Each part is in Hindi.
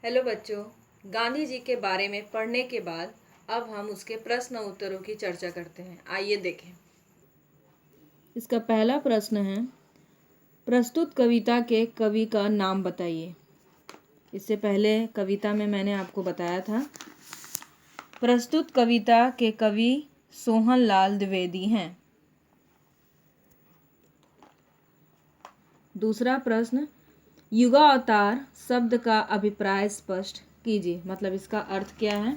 हेलो बच्चों। गांधी जी के बारे में पढ़ने के बाद अब हम उसके प्रश्न उत्तरों की चर्चा करते हैं। आइए देखें। इसका पहला प्रश्न है, प्रस्तुत कविता के कवि का नाम बताइए। इससे पहले कविता में मैंने आपको बताया था। प्रस्तुत कविता के कवि सोहनलाल द्विवेदी हैं। दूसरा प्रश्न, युगावतार शब्द का अभिप्राय स्पष्ट कीजिए। मतलब इसका अर्थ क्या है।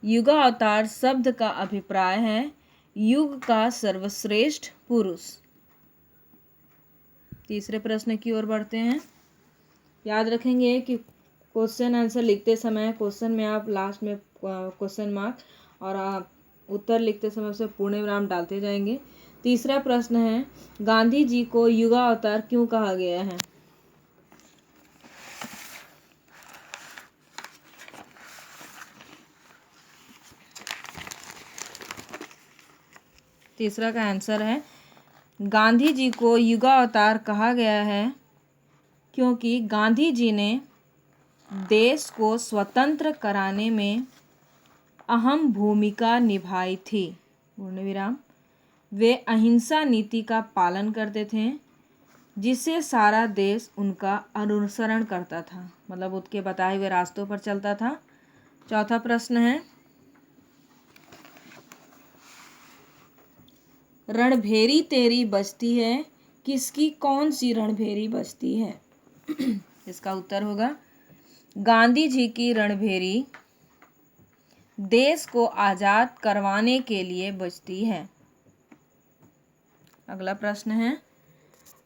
युगावतार शब्द का अभिप्राय है युग का सर्वश्रेष्ठ पुरुष। तीसरे प्रश्न की ओर बढ़ते हैं। याद रखेंगे कि क्वेश्चन आंसर लिखते समय क्वेश्चन में आप लास्ट में क्वेश्चन मार्क और आप उत्तर लिखते समय उसे पूर्ण विराम डालते जाएंगे। तीसरा प्रश्न है, गांधी जी को युगावतार क्यों कहा गया है। तीसरा का आंसर है, गांधी जी को युगावतार कहा गया है क्योंकि गांधी जी ने देश को स्वतंत्र कराने में अहम भूमिका निभाई थी। पूर्ण विराम। वे अहिंसा नीति का पालन करते थे जिससे सारा देश उनका अनुसरण करता था। मतलब उसके बताए हुए रास्तों पर चलता था। चौथा प्रश्न है, रणभेरी तेरी बजती है, किसकी कौन सी रणभेरी बजती है। इसका उत्तर होगा, गांधी जी की रणभेरी देश को आज़ाद करवाने के लिए बजती है। अगला प्रश्न है,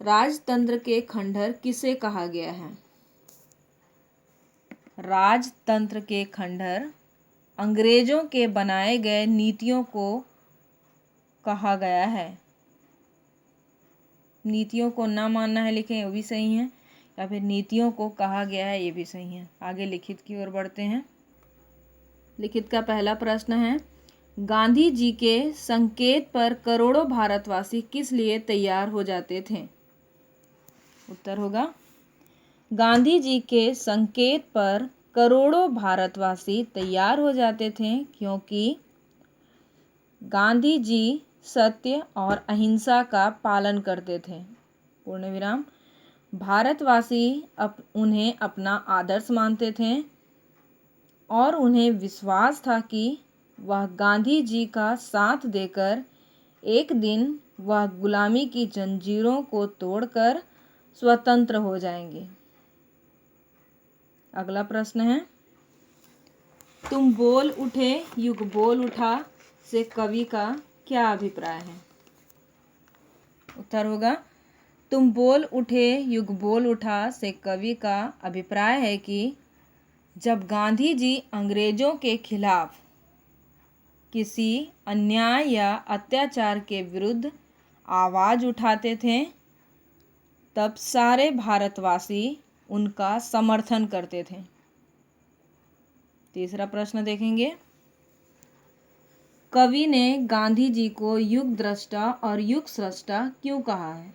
राजतंत्र के खंडहर किसे कहा गया है। राजतंत्र के खंडहर अंग्रेजों के बनाए गए नीतियों को कहा गया है। नीतियों को ना मानना है लिखें, वो भी सही है, या फिर नीतियों को कहा गया है, ये भी सही है। आगे लिखित की ओर बढ़ते हैं। लिखित का पहला प्रश्न है, गांधी जी के संकेत पर करोड़ों भारतवासी किस लिए तैयार हो जाते थे। उत्तर होगा, गांधी जी के संकेत पर करोड़ों भारतवासी तैयार हो जाते थे क्योंकि गांधी जी सत्य और अहिंसा का पालन करते थे। पूर्ण विराम। भारतवासी उन्हें अपना आदर्श मानते थे और उन्हें विश्वास था कि वह गांधी जी का साथ देकर एक दिन वह गुलामी की जंजीरों को तोड़कर स्वतंत्र हो जाएंगे। अगला प्रश्न है, तुम बोल उठे युग बोल उठा से कवि का क्या अभिप्राय है। उत्तर होगा, तुम बोल उठे युग बोल उठा से कवि का अभिप्राय है कि जब गांधी जी अंग्रेजों के खिलाफ किसी अन्याय या अत्याचार के विरुद्ध आवाज़ उठाते थे तब सारे भारतवासी उनका समर्थन करते थे। तीसरा प्रश्न देखेंगे, कवि ने गांधी जी को युग द्रष्टा और युग स्रष्टा क्यों कहा है।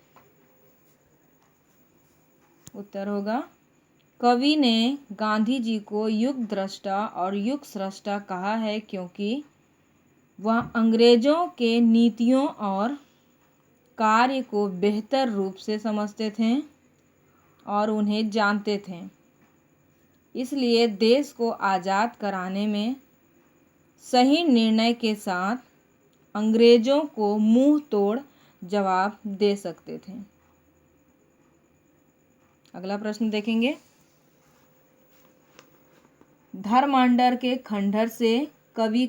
उत्तर होगा, कवि ने गांधी जी को युग द्रष्टा और युग स्रष्टा कहा है क्योंकि वह अंग्रेजों के नीतियों और कार्य को बेहतर रूप से समझते थे और उन्हें जानते थे। इसलिए देश को आज़ाद कराने में सही निर्णय के साथ अंग्रेजों को मुंह तोड़ जवाब दे सकते थे। अगला प्रश्न देखेंगे, धर्मांडर के खंडहर से कवि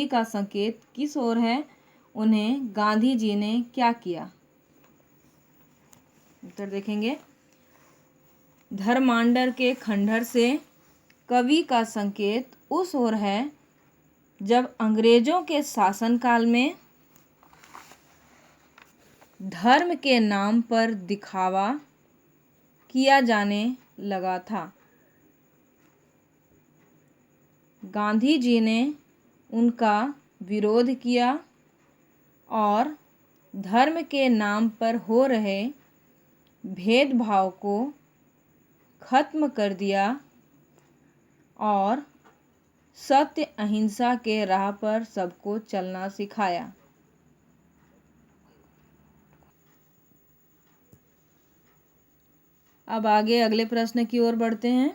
का संकेत किस ओर है, उन्हें गांधी जी ने क्या किया। उत्तर देखेंगे, धर्मांडर के खंडहर से कवि का संकेत उस ओर है जब अंग्रेजों के शासनकाल में धर्म के नाम पर दिखावा किया जाने लगा था। गांधी जी ने उनका विरोध किया और धर्म के नाम पर हो रहे भेदभाव को खत्म कर दिया और सत्य अहिंसा के राह पर सबको चलना सिखाया। अब आगे अगले प्रश्न की ओर बढ़ते हैं।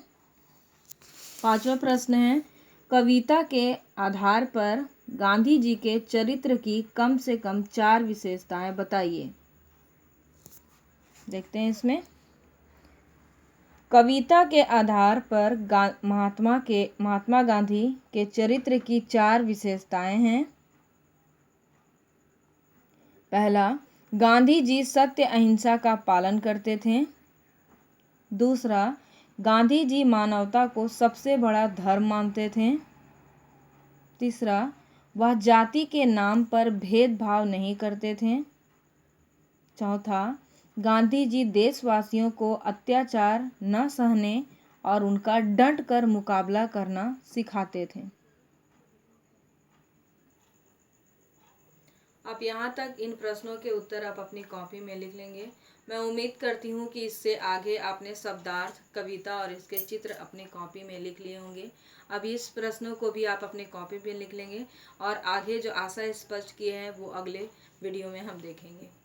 5वां प्रश्न है, कविता के आधार पर गांधी जी के चरित्र की कम से कम 4 विशेषताएं बताइए। देखते हैं इसमें। कविता के आधार पर महात्मा गांधी के चरित्र की 4 विशेषताएं हैं। पहला, गांधी जी सत्य अहिंसा का पालन करते थे। दूसरा, गांधी जी मानवता को सबसे बड़ा धर्म मानते थे। तीसरा, वह जाति के नाम पर भेदभाव नहीं करते थे। चौथा, गांधी जी देशवासियों को अत्याचार न सहने और उनका डट कर मुकाबला करना सिखाते थे। आप यहाँ तक इन प्रश्नों के उत्तर आप अपनी कॉपी में लिख लेंगे। मैं उम्मीद करती हूँ कि इससे आगे आपने शब्दार्थ, कविता और इसके चित्र अपनी कॉपी में लिख लिए होंगे। अब इस प्रश्नों को भी आप अपनी कॉपी पे लिख लेंगे और आगे जो आशा स्पष्ट किए हैं वो अगले वीडियो में हम देखेंगे।